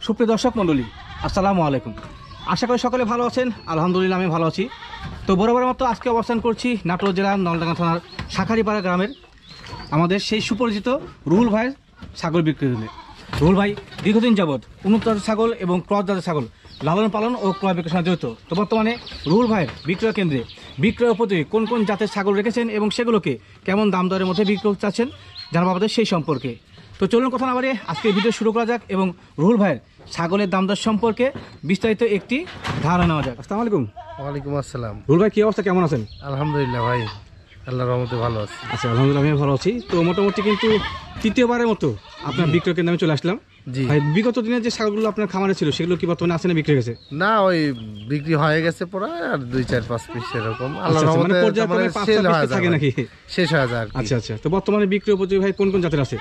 সুপ্রিয় দর্শক মণ্ডলী, আসসালামু আলাইকুম। আশা করি সকলে ভালো আছেন। আলহামদুলিল্লাহ আমি ভালো আছি। তো বরাবরের মতো আজকে অবস্থান করছি নাটোর জেলার নলডাঙ্গা থানার শাখারিপাড়া গ্রামের আমাদের সেই সুপরিচিত রুহুল ভাইয়ের ছাগল বিক্রি হলে। রুহুল ভাই দীর্ঘদিন যাবৎ উন্নত জাতের ছাগল এবং ক্রস জাতের ছাগল লালন পালন ও ক্রয় বিক্রয়ের সঙ্গে জড়িত। তো বর্তমানে রুহুল ভাইয়ের বিক্রয় কেন্দ্রে বিক্রয় উপযোগী কোন কোন জাতের ছাগল রেখেছেন এবং সেগুলোকে কেমন দাম দরের মধ্যে বিক্রি করতে চাচ্ছেন জানাবো আমাদের সেই সম্পর্কে। তো চলুন কথা না বাড়িয়ে আজকে ভিডিও শুরু করা যাক এবং রুহুল ভাইয়ের ছাগলের দাম দর সম্পর্কে বিস্তারিত একটি ধারণা নেওয়া যাক। আসসালামু আলাইকুম। ওয়ালাইকুম আসসালাম। রুহুল ভাই কি অবস্থা, কেমন আছেন? আলহামদুলিল্লাহ ভাই, আল্লাহর রহমতে ভালো আছি। আচ্ছা আলহামদুলিল্লাহ আমি ভালো আছি। তো মোটামুটি কিন্তু তৃতীয়বারের মতো আপনার বিক্রয় কেন্দ্রে আমি চলে আসলাম। জি ভাই, বিগত দিনের যে ছাগলগুলো আপনার খামারে ছিল সেগুলো কি বর্তমানে আছে না বিক্রি গেছে? না, ওই বিক্রি হয়ে গেছে প্রায় আর 2-4-5 পিস এরকম। আল্লাহর আচ্ছা, মানে রহমতে পর্যায়ক্রমে 5-6 পিস থাকে নাকি? শেষ হয়ে যায়। আচ্ছা আচ্ছা। তো বর্তমানে বিক্রি উপযোগী ভাই কোন কোন জাতের আছে?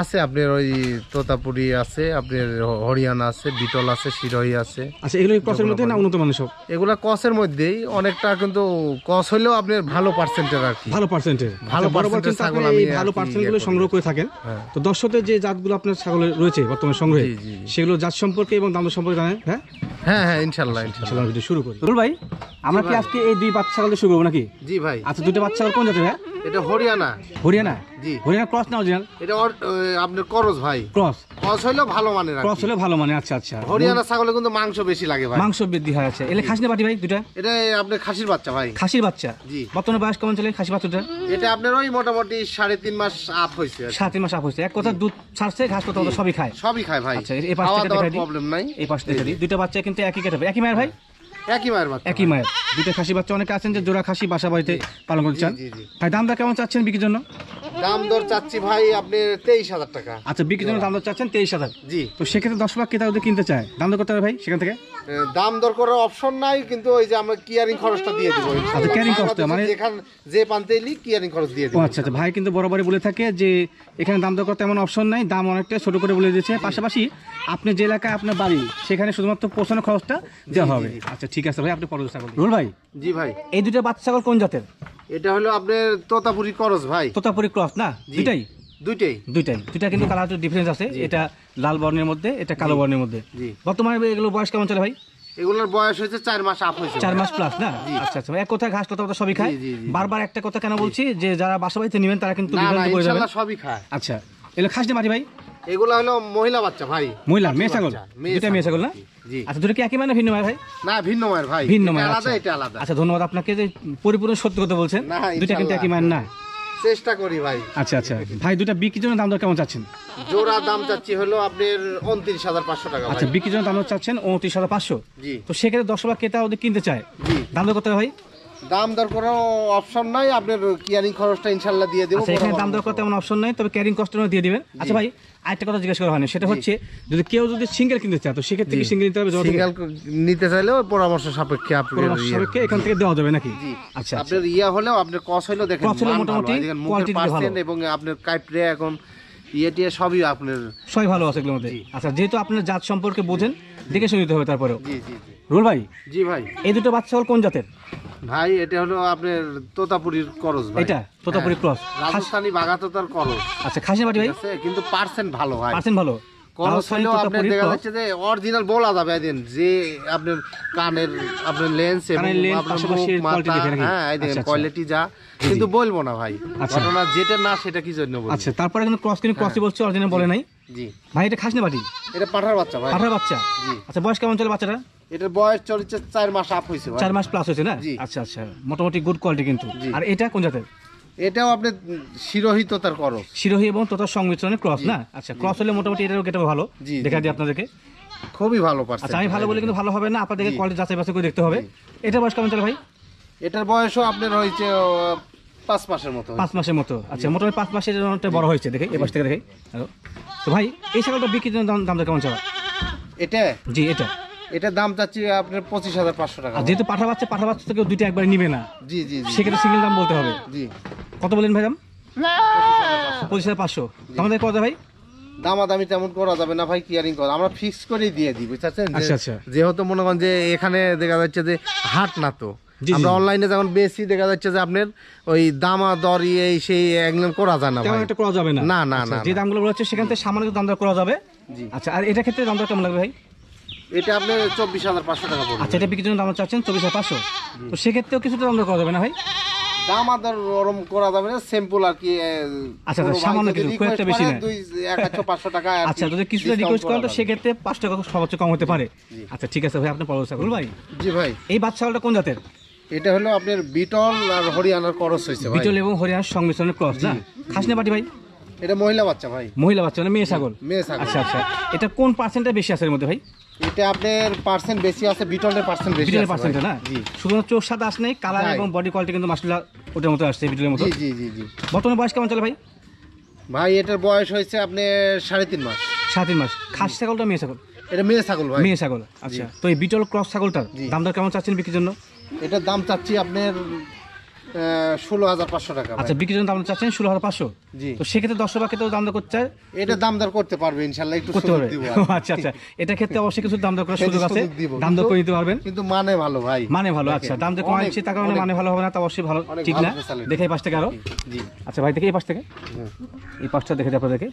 আছে আপনার ওই তোতাপুরি আছে, আপনার হরিয়ানা আছে, বিটল আছে, শিরোহী আছে। আচ্ছা, এগুলো ক্রসের মধ্যে না উন্নত মানের সব? এগুলা কসের মধ্যেই অনেকটা, কিন্তু কস হলেও আপনার ভালো পার্সেন্টের আর কি। ভালো পার্সেন্টের, ভালো বরাবর কিন্তু আপনি এই ভালো পার্সেন্টগুলো সংগ্রহ করে থাকেন। তো দর্শকদের যে জাতগুলো আপনার ছাগলের রয়েছে বর্তমানে সংগ্রহে, সেগুলো জাত সম্পর্কে এবং দাম সম্পর্কে জানেন? হ্যাঁ হ্যাঁ হ্যাঁ, ইনশাল্লাহ ইনশাল্লাহ। ভিডিও শুরু করি। রুহুল ভাই, আমরা কি আজকে এই দুই বাচ্চা ছাগল শুরু করবো নাকি? জি ভাই। আচ্ছা, দুটো বাচ্চা ছাগল কোন জাতের ভাই? এটা হরিয়ানা। হরিয়ানা? জি। হরিয়ানা ক্রস না অরিজিনাল? এটা আপনার করজ ভাই। ক্রস? ক্রস হলেও ভালো মানের। ক্রস হলে ভালো মানে। আচ্ছা আচ্ছা। হরিয়ানা ছাগলে কিন্তু মাংস বেশি লাগে ভাই। মাংস বৃদ্ধি হয়। আছে এলে খাসি না পাটি ভাই দুটা? এটা আপনার খাসির বাচ্চা ভাই। খাসির বাচ্চা? জি। বর্তমানে বয়স কেমন চলে খাসি বাচ্চাটা? এটা আপনার ওই মোটামুটি 3.5 মাস আপ হয়েছে। 3.5 মাস আপ হয়েছে। এক কথা দুধ ছাড়ছে, ঘাস পাতা সবই খায়? সবই খায় ভাই। আচ্ছা, এই পাশে দেখা দিই। প্রবলেম নাই। এই পাশে দেখা দিই। দুটো বাচ্চা কিন্তু একই কেটে, একই মায়ের ভাই? একই মায়ের বাচ্চা। একই মায়ের দুটো খাসি বাচ্চা। অনেকে আছেন যে জোড়া খাসি বাসা বাড়িতে পালন করতে চান। জি জি। ভাই দামটা কেমন চাচ্ছেন বিক্রির জন্য? দাম দর চাচ্ছি ভাই আপনার 23,000 টাকা। আচ্ছা, বিক্রির জন্য দাম দর চাচ্ছেন 23,000? জি। তো সেক্ষেত্রে 10 লাখ ক্রেতা যদি কিনতে চায় দাম দর করতে হবে ভাই সেখান থেকে? দাম দর করার অপশন নাই, কিন্তু ওই যে আমরা কিয়ারিং খরচটা দিয়ে দেবো। আচ্ছা, কিয়ারিং খরচটা মানে যে পান্তে এলি কিয়ারিং খরচ দিয়ে ও দেবো। আচ্ছা আচ্ছা। ভাই কিন্তু বরাবরই বলে থাকে যে এখানে দাম দর করতে এমন অপশন নাই, দাম অনেকটা ছোট করে বলে দিয়েছে। পাশাপাশি আপনি যে এলাকায় আপনার বাড়ি সেখানে শুধুমাত্র পৌঁছানো খরচটা দেওয়া হবে। আচ্ছা ঠিক আছে ভাই, আপনি পরবর্তী ছাগল। রুহুল ভাই, জি ভাই। এই দুটো বাচ্চা ছাগল কোন জাতের? এটা হলো আপনার তোতাপুরি করজ ভাই। তোতাপুরি ক্রস না? দুইটাই? দুইটাই। দুইটা কিন্তু কালার ডিফারেন্স আছে। এটা লাল বর্ণের মধ্যে, এটা কালো বর্ণের মধ্যে। জি। বর্তমানে এগুলো বয়স কেমন চলে ভাই? এগুলোর বয়স হয়েছে 4 মাস আপ হয়েছে। 4 মাস প্লাস না? আচ্ছা আচ্ছা। এক কথা ঘাস লতা সবই খায়? বারবার একটা কথা কেন বলছি, যে যারা বাসা বাড়িতে নেবেন তারা কিন্তু বিভ্রান্ত হয়ে যাবে। ইনশাআল্লাহ সবই খায়। আচ্ছা, এগুলো খাস না মাটি ভাই? এগুলো হলো মহিলা বাচ্চা ভাই। মহিলা মেয়ে ছাগল? দুটা মেয়ে ছাগল না? জি। আচ্ছা, দুটো কি একই মানে ভিন্ন মায়ের ভাই? না, ভিন্ন মায়ের ভাই। ভিন্ন মায়ের। আলাদা, এটা আলাদা। আচ্ছা, ধন্যবাদ আপনাকে যে পরিপূর্ণ সত্য কথা বলছেন। দুটা কিন্তু একই মায়ের না? চেষ্টা করি ভাই। আচ্ছা আচ্ছা ভাই, দুটা বিক্রির জন্য দাম দর কেমন চাচ্ছেন? জোড়া দাম চাচ্ছি হলো আপনার 29,500 টাকা। আচ্ছা, বিক্রির জন্য দাম দর চাচ্ছেন 29,500? জি। তো সেক্ষেত্রে 10 লাখ ক্রেতা ওদের কিনতে চায়, জি। দাম দর করতে হয় ভাই? দাম দর কোনো অপশন নাই, আপনার কিয়ারিং খরচটা ইনশাআল্লাহ দিয়ে দেব। আচ্ছা, এখানে দাম দর করতে এমন অপশন নাই, তবে ক্যারিং কস্ট দিয়ে দিবেন। আচ্ছা ভাই, আরেকটা কথা জিজ্ঞাসা করা হয়নি, সেটা হচ্ছে যদি কেউ যদি সিঙ্গেল কিনতে চায় তো সেক্ষেত্রে কি সিঙ্গেল নিতে হবে? সিঙ্গেল নিতে চাইলেও পরামর্শ সাপেক্ষে পরামর্শ সাপেক্ষে এখান থেকে দেওয়া যাবে নাকি? আচ্ছা, আপনার হলেও আপনার কস হলেও দেখেন মোটামুটি কোয়ালিটি ভালো এবং আপনার কাইপরে এখন সবই আপনার সবই ভালো আছে এগুলোর মধ্যে। আচ্ছা, যেহেতু আপনার জাত সম্পর্কে বোঝেন, দেখে শুনে নিতে হবে তারপরেও। জি জি জি। রুহুল ভাই, জি ভাই। এই দুটো বাচ্চা হল কোন জাতের ভাই? এটা হলো আপনার তোতাপুরির করজ ভাই। এটা তোতাপুরি ক্রস? রাজস্থানী বাগাতোতার করজ। আচ্ছা, খাসি মাটি ভাই? কিন্তু পার্সেন্ট ভালো ভাই। পার্সেন্ট ভালো? করজ হলেও আপনার দেখা যাচ্ছে যে অরিজিনাল বলা যাবে এদিন যে আপনার কানের আপনার লেন্স এবং আপনার মাথা, হ্যাঁ এই দেখেন কোয়ালিটি যা, কিন্তু বলবো না ভাই ঘটনা যেটা না সেটা কি জন্য বলবো। আচ্ছা, তারপরে কিন্তু ক্রস কিন্তু ক্রসই বলছে, অরিজিনাল বলে নাই। জি ভাই, এটা খাসি না বাটি? এটা পাঠার বাচ্চা ভাই। পাঠার বাচ্চা? জি। আচ্ছা, বয়স কেমন চলে বাচ্চাটা? এটার বয়স চলছে 4 মাস আপ হয়েছে ভাই। 4 মাস প্লাস হয়েছে না? জি। আচ্ছা আচ্ছা, মোটামুটি গুড কোয়ালিটি কিন্তু। আর এটা কোন জাতের? এটাও আপনার শিরোহী তোতার করজ। শিরোহী এবং তোতার সংমিশ্রণে ক্রস না? আচ্ছা, ক্রস হলে মোটামুটি এটারও গেটআপ ভালো। দেখা দিই আপনাদেরকে। খুবই ভালো পারছে। আচ্ছা, আমি ভালো বলে কিন্তু ভালো হবে না, আপনাদেরকে কোয়ালিটি যাচাই বাছাই করে দেখতে হবে। এটা বয়স কেমন চলে ভাই? এটার বয়সও আপনার হয়েছে 5 মাসের মতো। 5 মাসের মতো? আচ্ছা, মোটামুটি 5 মাসের একটা বড় হয়েছে দেখে, এই পাশ থেকে দেখে। তো ভাই, এই ছাগলটা বিক্রির জন্য দামটা কেমন চলে? এটা? জি, এটার দাম চাচ্ছি আপনার 25,500 টাকা। যেহেতু পাঠা বাচ্চা থেকে দুইটা একবার নিবে না, জি জি জি, সেক্ষেত্রে সিঙ্গেল দাম বলতে হবে। জি। কত বলেন ভাই দাম? 25,500। আমাদের কত ভাই? দামাদামি তেমন করা যাবে না ভাই, কিয়ারিং করা আমরা ফিক্স করেই দিয়ে দিই, বুঝছেন? আচ্ছা আচ্ছা। যেহেতু মনে করেন যে এখানে দেখা যাচ্ছে যে হাট না, তো আমরা অনলাইনে যখন বেশি দেখা যাচ্ছে যে আপনার ওই দামা দরি এই সেই একদম করা যায় না ভাই, তেমন একটা করা যাবে না। না না না, যে দামগুলো রয়েছে সেখান থেকে সামান্য দাম দর করা যাবে, আচ্ছা, আর এটা ক্ষেত্রে দাম দর কেমন লাগবে ভাই? এটা আপনার 24,500 টাকা পড়বে। আচ্ছা, এটা বিক্রির জন্য দাম চাচ্ছেন 24,500। তো সেক্ষেত্রেও কিছুটা দাম দর করা যাবে না ভাই? দাম আদর ওরম করা যাবে না, সিম্পল আর কি। আচ্ছা, সামান্য কিছু, খুব একটা বেশি না। 1,500 টাকা। আচ্ছা, যদি কিছুটা রিকোয়েস্ট করেন তো সেক্ষেত্রে 5 টাকা সর্বোচ্চ কম হতে পারে। আচ্ছা, ঠিক আছে ভাই, আপনি পরবর্তী ছাগল ভাই। জি ভাই। এই বাচ্চা ছাগলটা কোন জাতের? এটা হলো আপনার বিটল আর হরিয়ানার ক্রস হইছে ভাই। বিটল এবং হরিয়ানার সংমিশ্রণের ক্রস না? খাসনা পাটি ভাই? এটা মহিলা বাচ্চা ভাই। মহিলা বাচ্চা মানে মেয়ে ছাগল? মেয়ে ছাগল। আচ্ছা আচ্ছা, এটা কোন পার্সেন্টটা বেশি আছে এর মধ্যে ভাই? এটা আপনার পার্সেন্ট বেশি আছে, বিটলের পার্সেন্ট বেশি আছে। বিটলের পার্সেন্টটা না? জি। শুধুমাত্র চোখ সাদা আসে নাই, কালার এবং বডি কোয়ালিটি কিন্তু মাশাআল্লাহ ওটার মতো আসছে, বিটলের মতো। জি জি জি জি। বর্তমানে বয়স কেমন চলে ভাই? ভাই এটার বয়স হয়েছে আপনার 3.5 মাস। 3.5 মাস। খাসি ছাগলটা মেয়ে ছাগল? এটা মেয়ে ছাগল ভাই। মেয়ে ছাগল। আচ্ছা, তো এই বিটল ক্রস ছাগলটার দাম দর কেমন চাচ্ছেন বিক্রির জন্য? এটার দাম চাচ্ছি আপনার 16,500 টাকা। আচ্ছা, বিক্রির জন্য দাম চাচ্ছেন 16,500। জি। তো সেক্ষেত্রে 10 বাকি তো দাম দর করতে চায়? এটা দাম দর করতে পারবে ইনশাআল্লাহ, একটু করতে পারবে। দিব। আচ্ছা আচ্ছা, এটা ক্ষেত্রে অবশ্যই কিছু দাম দর করার সুযোগ আছে, দাম দর করে নিতে পারবেন। কিন্তু মানে ভালো ভাই, মানে ভালো। আচ্ছা, দাম যে কমাচ্ছি তার কারণে মানে ভালো হবে না, তা অবশ্যই ভালো, ঠিক না? দেখে এই পাশ থেকে আরো। জি। আচ্ছা ভাই, দেখে এই পাশ থেকে, এই পাশটা দেখে আপনারা দেখে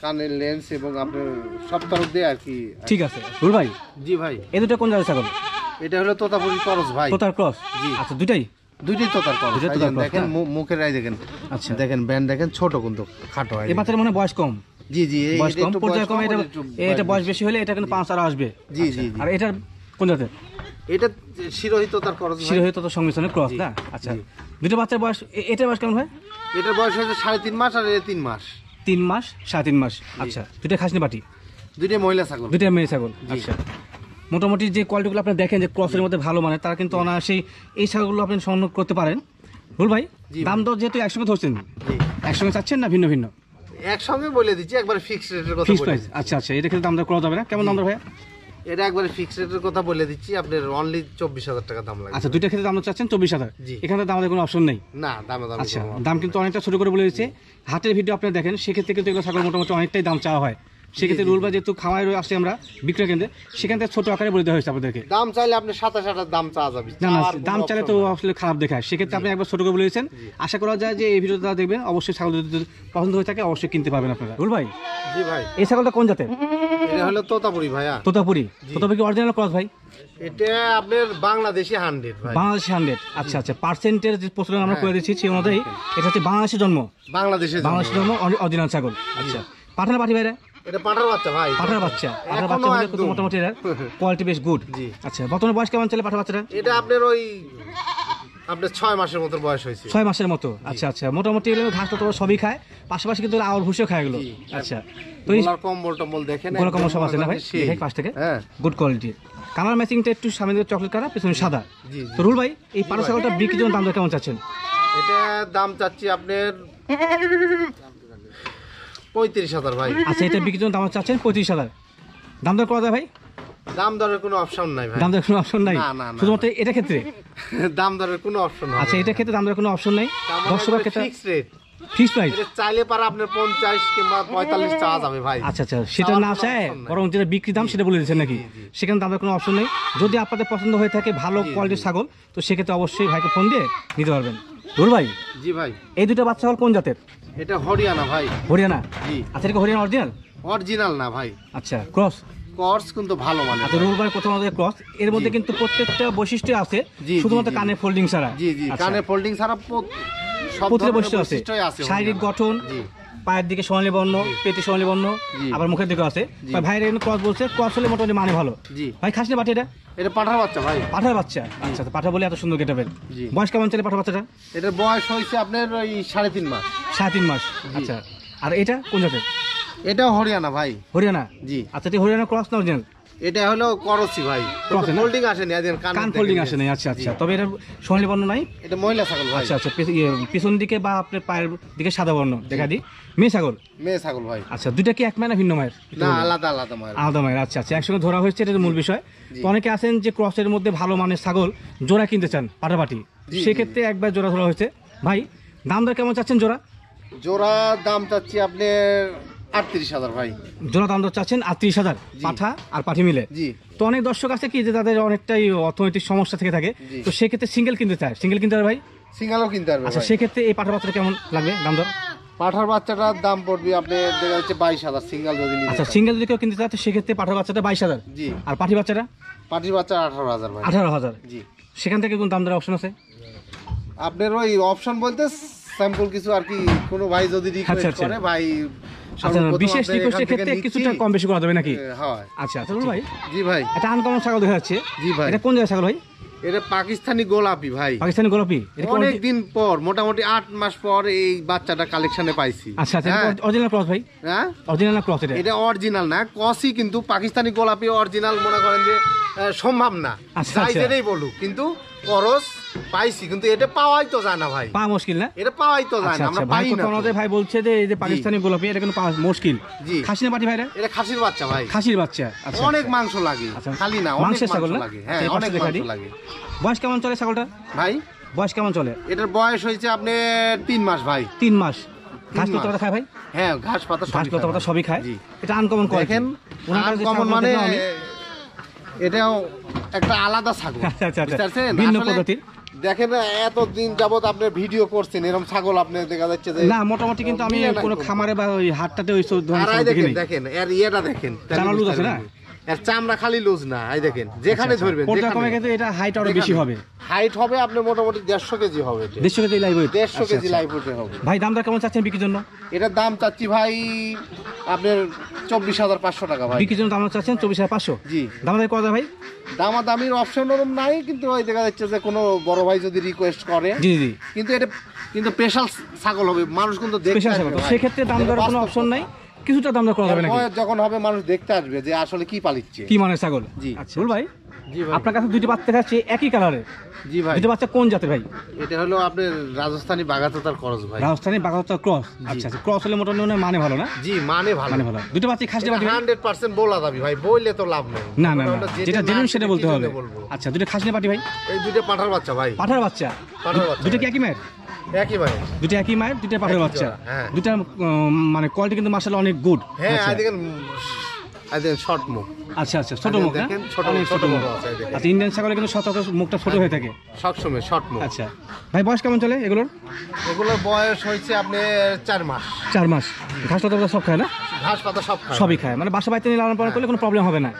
কানের লেন্স এবং আপনার সব তরফ দিয়ে আর কি। ঠিক আছে রুল ভাই। জি ভাই। এই দুটো কোন জাতের ছাগল? এটা হলো তোতাপুরি ক্রস ভাই। তোতার ক্রস? জি। আচ্ছা, দুটাই তোতার ক্রস। দেখেন মুখের রাই দেখেন। আচ্ছা, দেখেন ব্যান্ড দেখেন, ছোট কিন্তু খাটো হয়। এই বাচ্চার মনে বয়স কম? জি জি, বয়স কম, পর্যায় কম। এটা বয়স বেশি হলে এটা কিন্তু 5 আর আসবে। জি জি। আর এটার কোন জাতের? এটা শিরোহী তোতার ক্রস ভাই। শিরোহী তোতার সংমিশ্রণের ক্রস না? আচ্ছা, দুটো বাচ্চার বয়স, এটার বয়স কেমন হয়? এটার বয়স হচ্ছে 3.5 মাস আর 3 মাস। 3 মাস 3.5 মাস। আচ্ছা, দুটো খাসনি পাটি? দুইটা মহিলা ছাগল। দুটো মেয়ে ছাগল। আচ্ছা, মোটামুটি যে কোয়ালিটিগুলো আপনি দেখেন যে ক্রসের মধ্যে ভালো মানে, তারা কিন্তু অনায়াসেই এই ছাগলগুলো আপনি সংগ্রহ করতে পারেন। রুল ভাই, দাম দর যেহেতু একসঙ্গে ধরছেন, একসঙ্গে চাচ্ছেন না ভিন্ন ভিন্ন? একসঙ্গে বলে দিচ্ছি, একবারে ফিক্সড রেটের কথা বলে দিচ্ছি। আচ্ছা আচ্ছা, এটা কিন্তু দাম দর করা যাবে না? কেমন দাম দর ভাই? এটা একবারে ফিক্সড রেটের কথা বলে দিচ্ছি, আপনার অনলি 24,000 টাকা দাম লাগবে। আচ্ছা, দুইটা ক্ষেত্রে দাম চাচ্ছেন 24,000? এখানে তো দামের কোনো অপশন নেই? না, দামে দাম। আচ্ছা, দাম কিন্তু অনেকটা ছোট করে বলে দিচ্ছে। হাটের ভিডিও আপনি দেখেন, সেক্ষেত্রে কিন্তু এগুলো ছাগল মোটামুটি অনেকটাই দাম চাওয়া হয়। সেক্ষেত্রে রুল ভাই যেহেতু খামারে আসছি আমরা বিক্রয় কেন্দ্রে, সেখান থেকে ছোট আকারে বলে দেওয়া হয়েছে আপনাদেরকে। দাম চাইলে আপনি 27,000 দাম চাওয়া যাবে না না, দাম চাইলে তো আসলে খারাপ দেখায়। সেক্ষেত্রে আপনি একবার ছোট করে বলে দিয়েছেন। আশা করা যায় যে এই ভিডিওটা দেখবেন, অবশ্যই ছাগল যদি পছন্দ হয়ে থাকে অবশ্যই কিনতে পারবেন আপনারা। রুল ভাই। জি ভাই। এই ছাগলটা কোন জাতের? এটা হলো তোতাপুরি ভাইয়া। তোতাপুরি? তোতাপুরি কি অরিজিনাল ক্রস ভাই? এটা আপনার বাংলাদেশি 100 ভাই। বাংলাদেশি 100? আচ্ছা আচ্ছা, পার্সেন্টের যে প্রচলন আমরা করে দিচ্ছি সেই অনুযায়ী এটা হচ্ছে বাংলাদেশি জন্ম। বাংলাদেশি জন্ম, অরিজিনাল ছাগল। আচ্ছা, পাঠান পাঠি ভাইরা? এটা পাঠার বাচ্চা ভাই। পাঠার বাচ্চা? পাঠার বাচ্চা হলে কিন্তু মোটামুটি এর কোয়ালিটি বেশ গুড। জি। আচ্ছা, বর্তমানে বয়স কেমন চলে পাঠার বাচ্চাটা? এটা আপনার ওই আপনার 6 মাসের মতো বয়স হয়েছে। 6 মাসের মতো? আচ্ছা আচ্ছা, মোটামুটি এগুলো ঘাস তো সবই খায়, পাশাপাশি কিন্তু আউর ভুষিও খায় এগুলো। আচ্ছা, তো এই কম্বল টম্বল দেখেন, গোলা কম্বল সব আছে না ভাই? দেখে পাশ থেকে গুড কোয়ালিটি। কালার ম্যাচিংটা একটু সামনে দিকে চকলেট কালার, পিছনে সাদা। তো রুল ভাই, এই পাঠা ছাগলটা বিক্রির জন্য দাম দর কেমন চাচ্ছেন? এটা দাম চাচ্ছি আপনার 35,000 ভাই। আচ্ছা, এটা বিক্রির জন্য দাম চাচ্ছেন 35,000? দাম দর করা যায় ভাই? দাম দরের কোনো অপশন নাই ভাই। দাম দরের কোনো অপশন নাই? শুধুমাত্র এটা ক্ষেত্রে দাম দরের কোনো অপশন নাই। আচ্ছা, এটা ক্ষেত্রে দাম দরের কোনো অপশন নাই? 10 ক্ষেত্রে ফিক্সড রেট, ফিক্সড প্রাইস? এটা চাইলে পারে আপনার 50 কিংবা 45 চাওয়া যাবে ভাই। আচ্ছা আচ্ছা, সেটা না চায় বরং যেটা বিক্রি দাম সেটা বলে দিচ্ছেন নাকি? সেখানে দামের কোনো অপশন নেই। যদি আপনাদের পছন্দ হয়ে থাকে ভালো কোয়ালিটির ছাগল, তো সেক্ষেত্রে অবশ্যই ভাইকে ফোন দিয়ে নিতে পারবেন। রুল ভাই। জি ভাই। এই দুটো বাচ্চা ছাগল কোন জাতের? এটা হরিয়ানা ভাই। হরিয়ানা? জি। আচ্ছা, এটা হরিয়ানা অরিজিনাল? অরিজিনাল না ভাই। আচ্ছা, ক্রস? ক্রস কিন্তু ভালো মানে। আচ্ছা, রুল ভাই প্রথমত ক্রস, এর মধ্যে কিন্তু প্রত্যেকটা বৈশিষ্ট্য আছে, শুধুমাত্র কানে ফোল্ডিং ছাড়া। জি জি, কানে ফোল্ডিং ছাড়া সব ধরনের বৈশিষ্ট্য আছে। শারীরিক গঠন, পায়ের দিকে সোনালী বর্ণ, পেটে সোনালী বর্ণ, আবার মুখের দিকে আছে। ভাইয়ের এখানে ক্রস বলছে, ক্রস হলে মোটামুটি মানে ভালো। জি ভাই। খাসনি পাঠি এটা? এটা পাঠার বাচ্চা ভাই। পাঠার বাচ্চা? আচ্ছা, পাঠা বলে এত সুন্দর গেটাবেল। বয়স কেমন চলে পাঠা বাচ্চাটা? এটার বয়স হয়েছে আপনার ওই 3.5 মাস। 3.5 মাস? আচ্ছা, আর এটা কোন জাতের? এটা হরিয়ানা ভাই। হরিয়ানা? জি। আচ্ছা, এটা হরিয়ানা ক্রস না অরিজিনাল? এটা হলো করসি ভাই। ফোল্ডিং আসেনি, কান ফোল্ডিং আসেনি। আচ্ছা আচ্ছা, তবে এটা সোনালী বর্ণ নাই? এটা মহিলা ছাগল ভাই। আচ্ছা আচ্ছা, পিছন দিকে বা আপনার পায়ের দিকে সাদা বর্ণ দেখা দিই। মেয়ে ছাগল? মেয়ে ছাগল ভাই। আচ্ছা, দুইটা কি এক মায়ের না ভিন্ন মায়ের? না, আলাদা আলাদা মায়ের। আলাদা মায়ের? আচ্ছা আচ্ছা, একসঙ্গে ধরা হয়েছে, এটা মূল বিষয়। তো অনেকে আছেন যে ক্রসের মধ্যে ভালো মানের ছাগল জোড়া কিনতে চান পাটাপাটি, সেক্ষেত্রে একবার জোড়া ধরা হয়েছে। ভাই, দাম দর কেমন চাচ্ছেন জোড়া? জোড়া দাম চাচ্ছি আপনার 38,000 ভাই। জোড়া দাম দর চাচ্ছেন 38,000 পাঠা আর পাঠি মিলে? জি। তো অনেক দর্শক আছে কি যে তাদের অনেকটাই অর্থনৈতিক সমস্যা থেকে থাকে, তো সেক্ষেত্রে সিঙ্গেল কিনতে চায়। সিঙ্গেল কিনতে পারে ভাই? সিঙ্গেলও কিনতে পারবে। আচ্ছা, সেক্ষেত্রে এই পাঠা বাচ্চাটা কেমন লাগবে দাম দর? পাঠার বাচ্চাটার দাম পড়বে আপনি দেখা যাচ্ছে 22,000 সিঙ্গেল যদি নিতে। আচ্ছা সিঙ্গেল যদি কেউ কিনতে চায় সেক্ষেত্রে পাঠার বাচ্চাটা 22,000। জি। আর পাঠি বাচ্চাটা? পাঠির বাচ্চা 18,000 ভাই। 18,000। জি। সেখান থেকে কোন দাম দেওয়ার অপশন আছে? আপনার ওই অপশন বলতে স্যাম্পল কিছু আর কি, কোনো ভাই যদি রিকোয়েস্ট করে ভাই বিশেষ রিকোয়েস্টের ক্ষেত্রে কিছুটা কম বেশি করা যাবে নাকি? হয়। আচ্ছা আচ্ছা ভাই। জি ভাই। এটা আনকমন ছাগল দেখা যাচ্ছে। জি ভাই। এটা কোন জায়গায় ছাগল ভাই? এটা পাকিস্তানি গোলাপি ভাই। পাকিস্তানি গোলাপি। অনেক দিন পর, মোটামুটি 8 মাস পর এই বাচ্চাটা কালেকশনে পাইছি। আচ্ছা আচ্ছা, অরিজিনাল ক্রস ভাই? হ্যাঁ অরিজিনাল ক্রস। এটা অরিজিনাল না, ক্রসই, কিন্তু পাকিস্তানি গোলাপি অরিজিনাল মনে করেন যে সম্ভব না। যাই যেটাই বলুক, কিন্তু ক্রস পাইছি, কিন্তু এটা পাওয়াই তো যায় না ভাই। পাওয়া মুশকিল না? এটা পাওয়াই তো যায় না, আমরা পাই না। ভাই বলছে যে এই যে পাকিস্তানি গোলাপি এটা কিন্তু পাওয়া মুশকিল। জি। খাসি না পাটি ভাই? এটা খাসির বাচ্চা ভাই। খাসির বাচ্চা। আচ্ছা, অনেক মাংস লাগে, খালি না, অনেক মাংস লাগে। হ্যাঁ অনেক মাংস লাগে। বয়স কেমন চলে ছাগলটা ভাই? বয়স কেমন চলে? এটার বয়স হয়েছে আপনার 3 মাস ভাই। 3 মাস। ঘাস পাতা খায় ভাই? হ্যাঁ ঘাস পাতা সবই খায়। এটা আনকমন করে। দেখেন আনকমন মানে এটাও একটা আলাদা ছাগল। আচ্ছা আচ্ছা, বুঝছেন? ভিন্ন প্রজাতির। দেখেন এত দিন যাবত আপনি ভিডিও করছেন, এরকম ছাগল আপনি দেখা যাচ্ছে যে না মোটামুটি, কিন্তু আমি কোনো খামারে বা ওই হাটটাতে ওই দেখেন এর ইয়েটা দেখেন, লুজ আছে না? এর চামড়া খালি লুজ না, এই দেখেন যেখানে ধরবেন কমে গেছে, এটা হাইট আরো বেশি হবে। হাইট হবে আপনার মোটামুটি 150 কেজি হবে। 150 KG live weight. 150 KG live weight হবে ভাই। দামটা কেমন চাচ্ছেন বিক্রির জন্য? এটার দাম চাচ্ছি ভাই আপনার 24,500 টাকা ভাই। বিক্রির জন্য দাম চাচ্ছেন 24,500? জি। দামাদামি করা যায় ভাই? দামাদামির অপশন ওরকম নাই, কিন্তু ওই দেখা যাচ্ছে যে কোনো বড় ভাই যদি রিকোয়েস্ট করে। জি জি। কিন্তু এটা কিন্তু স্পেশাল ছাগল হবে, মানুষ কিন্তু দেখতে আসবে। সেক্ষেত্রে দাম দরের কোনো অপশন নাই, কিছুটা দাম দর করা যাবে নাকি? যখন হবে মানুষ দেখতে আসবে যে আসলে কি পালিচ্ছে, কি মানের ছাগল। জি। আচ্ছা ভাই। জি ভাই। আপনার কাছে দুইটি বাচ্চা আছে একই কালারে। জি ভাই। দুটো বাচ্চা কোন জাতের ভাই? এটা হলো আপনার রাজস্থানী বাগাতোতার ক্রস ভাই। রাজস্থানী বাগাতোতার ক্রস। আচ্ছা আচ্ছা, ক্রস হলে মোটামুটি মানে ভালো না? জি মানে ভালো। মানে ভালো। দুটো বাচ্চা খাসি বাটি 100% বলা যাবে ভাই, বললে তো লাভ নেই। না না, যেটা জেনুইন সেটা বলতে হবে। আচ্ছা, দুটো খাসি বাটি ভাই? এই দুটো পাঠার বাচ্চা ভাই। পাঠার বাচ্চা। দুটো কি একই মায়ের? একই ভাই। দুটো একই মায়ের, দুটো পাঠার বাচ্চা। হ্যাঁ। দুটো মানে কোয়ালিটি কিন্তু মাশাআল্লাহ অনেক গুড। হ্যাঁ দেখেন শর্ট মুখ। আচ্ছা আচ্ছা, ছোট মুখ না? ছোট মুখ আছে। আচ্ছা, ইন্ডিয়ান ছাগলে কিন্তু সচরাচর মুখটা ছোট হয়ে থাকে সবসময়, শর্ট মুখ। আচ্ছা ভাই, বয়স কেমন চলে এগুলোর? এগুলোর বয়স হয়েছে আপনার 4 মাস। 4 মাস। ঘাস পাতা সব খায় না? ঘাস পাতা সব খায়, সবই খায়, মানে বাসা বাড়িতে নিয়ে লালন পালন করলে কোনো প্রবলেম হবে না।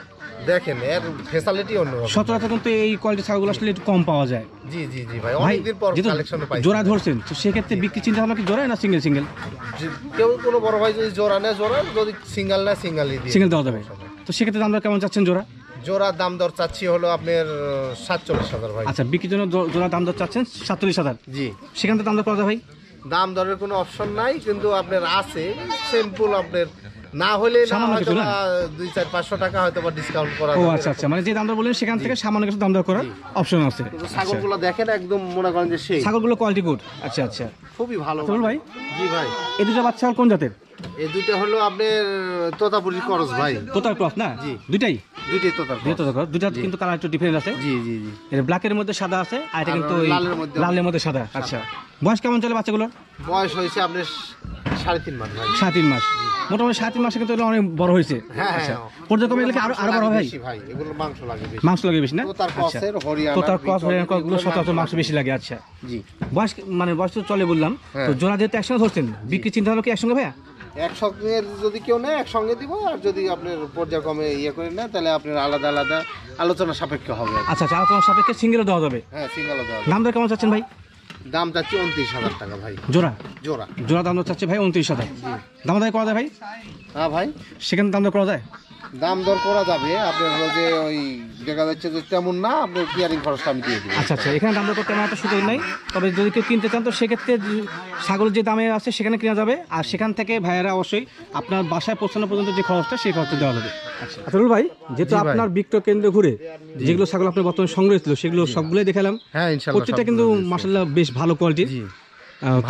দেখেন এর ফ্যাসিলিটি অন্যরকম। সচরাচর কিন্তু এই কোয়ালিটির ছাগলগুলো আসলে একটু কম পাওয়া যায়। জি জি জি ভাই, অনেকদিন পর কালেকশনে পাই। জোড়া ধরছেন তো সেক্ষেত্রে বিক্রি চিন্তা ভাবনা কি জোড়া না সিঙ্গেল? কেউ কোনো বড় ভাই যদি জোড়া নেয় জোড়া, যদি সিঙ্গেল না সিঙ্গেলই দিয়ে সিঙ্গেল দেওয়া যাবে। তো সেক্ষেত্রে দাম দর কেমন চাচ্ছেন জোড়া? জোড়ার দাম দর চাচ্ছি হলো আপনার 47,000 ভাই। আচ্ছা, বিক্রির জন্য জোড়া দাম দর চাচ্ছেন 47,000? জি। সেখান থেকে দাম দর করা যায় ভাই? দাম দরের কোনো অপশন নাই, কিন্তু আপনার আছে সিম্পল, আপনার না হলে না হয়তো 2-4-500 টাকা হয়তো বা ডিসকাউন্ট করা ও যাবে। আচ্ছা আচ্ছা, মানে যে দাম দর বললেন সেখান থেকে সামান্য কিছু দাম দর করার অপশন আছে। কিন্তু ছাগলগুলো দেখেন একদম মনে করেন যে সেই ছাগলগুলো কোয়ালিটি গুড। আচ্ছা আচ্ছা, খুবই ভালো ভাই। জি ভাই। এই দুটো বাচ্চা কোন জাতের? এই দুটো হলো আপনার তোতাপুরি ক্রস ভাই। তোতার ক্রস না? জি। দুইটাই তোতার ক্রস। দুইটা কিন্তু কালার একটু ডিফারেন্ট আছে। জি জি জি। এর ব্ল্যাকের মধ্যে সাদা আছে, আর এটা কিন্তু লালের মধ্যে সাদা। আচ্ছা, বয়স কেমন চলে বাচ্চাগুলোর? বয়স হয়েছে আপনার 3.5 মাস ভাই। 3.5 মাস। মোটামুটি 3.5 মাসে কিন্তু অনেক বড় হয়েছে। হ্যাঁ, পর্যায়ক্রমে এগুলো আরো বড় হয় ভাই। এগুলো মাংস লাগে বেশি। মাংস লাগে বেশি না? তোতার ক্রসের হরিয়ানা, তোতার ক্রস গুলো সচরাচর মাংস বেশি লাগে। আচ্ছা জি। বয়স তো চলে বললাম, তো জোড়া যেহেতু একসঙ্গে ধরছেন, বিক্রি চিন্তা হলো কি একসঙ্গে ভাইয়া? একসঙ্গে যদি কেউ নেয় একসঙ্গে দিব, আর যদি আপনার পর্যায়ক্রমে করে নেয় তাহলে আপনার আলাদা আলাদা আলোচনা সাপেক্ষে হবে। আচ্ছা আচ্ছা, আলোচনা সাপেক্ষে সিঙ্গেলও দেওয়া যাবে? হ্যাঁ সিঙ্গেলও দেওয়া যাবে। দাম দর কেমন চাচ্ছেন ভাই? দাম চাচ্ছি 29,000 টাকা ভাই। জোড়া দাম দর চাচ্ছে ভাই 29,000। দাম দর করা যায় ভাই? হ্যাঁ ভাই, সেখানে দাম দর করা যায়? দাম দর করা যাবে। আপনার হলো যে ওই দেখা যাচ্ছে যে তেমন না, আপনার ক্লিয়ারিং খরচটা আমি দিয়ে দিব। আচ্ছা আচ্ছা, এখানে দাম দর করতে আমার একটা সুযোগ নেই, তবে যদি কেউ কিনতে চান তো সেক্ষেত্রে ছাগল যে দামে আছে সেখানে কেনা যাবে, আর সেখান থেকে ভাইয়েরা অবশ্যই আপনার বাসায় পৌঁছানো পর্যন্ত যে খরচটা সেই খরচটা দেওয়া যাবে। আচ্ছা ভাই, যেহেতু আপনার বিক্রয় কেন্দ্র ঘুরে যেগুলো ছাগল আপনার বর্তমানে সংগ্রহ ছিল সেগুলো সবগুলোই দেখালাম। হ্যাঁ ইনশাআল্লাহ, প্রত্যেকটা কিন্তু মাশাআল্লাহ বেশ ভালো কোয়ালিটির,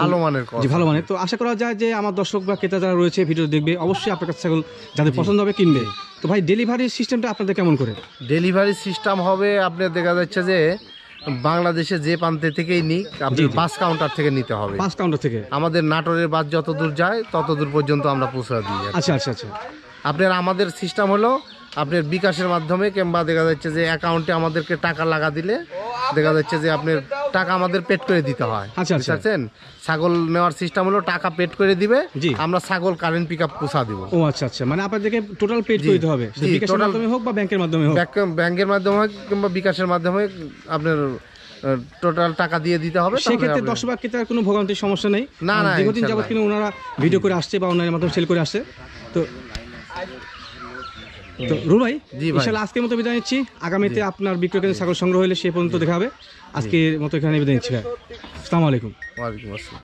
ভালো মানের। জি, ভালো মানের। তো আশা করা যায় যে আমার দর্শক বা ক্রেতা যারা রয়েছে ভিডিও দেখবে অবশ্যই আপনার কাছে ছাগল যাদের পছন্দ হবে কিনবে। তো ভাই, ডেলিভারি সিস্টেমটা আপনাদের কেমন করে? ডেলিভারি সিস্টেম হবে আপনার দেখা যাচ্ছে যে বাংলাদেশে যে প্রান্তে থেকেই নিক, আপনি বাস কাউন্টার থেকে নিতে হবে। বাস কাউন্টার থেকে? আমাদের নাটোরের বাস যত দূর যায় তত দূর পর্যন্ত আমরা পৌঁছে দিই। আচ্ছা আচ্ছা আচ্ছা। আপনার আমাদের সিস্টেম হলো আপনার বিকাশের মাধ্যমে কিংবা দেখা যাচ্ছে যে অ্যাকাউন্টে আমাদেরকে টাকা লাগা দিলে দেখা যাচ্ছে যে আপনার টাকা আমাদের পেড করে দিতে হয়। আচ্ছা আচ্ছা, বুঝছেন? ছাগল নেওয়ার সিস্টেম হলো টাকা পেড করে দিবে, জি, আমরা ছাগল কারেন্ট পিকআপ পৌঁছা দিব। ও আচ্ছা আচ্ছা, মানে আপনাদেরকে টোটাল পেড করে দিতে হবে, বিকাশের মাধ্যমে হোক বা ব্যাংকের মাধ্যমে হোক। ব্যাংকের মাধ্যমে হোক কিংবা বিকাশের মাধ্যমে আপনার টোটাল টাকা দিয়ে দিতে হবে। সেক্ষেত্রে 10 ভাগ ক্রেতার কোনো ভোগান্তির সমস্যা নেই। না না, দীর্ঘদিন যাবত কিন্তু ওনারা ভিডিও করে আসছে বা অনলাইনের মাধ্যমে সেল করে আসছে। তো রুল ভাই, ইনশাআল্লাহ আজকের মতো বিদায় নিচ্ছি। আগামীতে আপনার বিক্রয় কেন্দ্রে ছাগল সংগ্রহ হলে সে পর্যন্ত দেখা হবে। আজকের মতো এখানে বিদায় নিচ্ছি। আসসালামু আলাইকুম। ওয়ালাইকুম আসসালাম।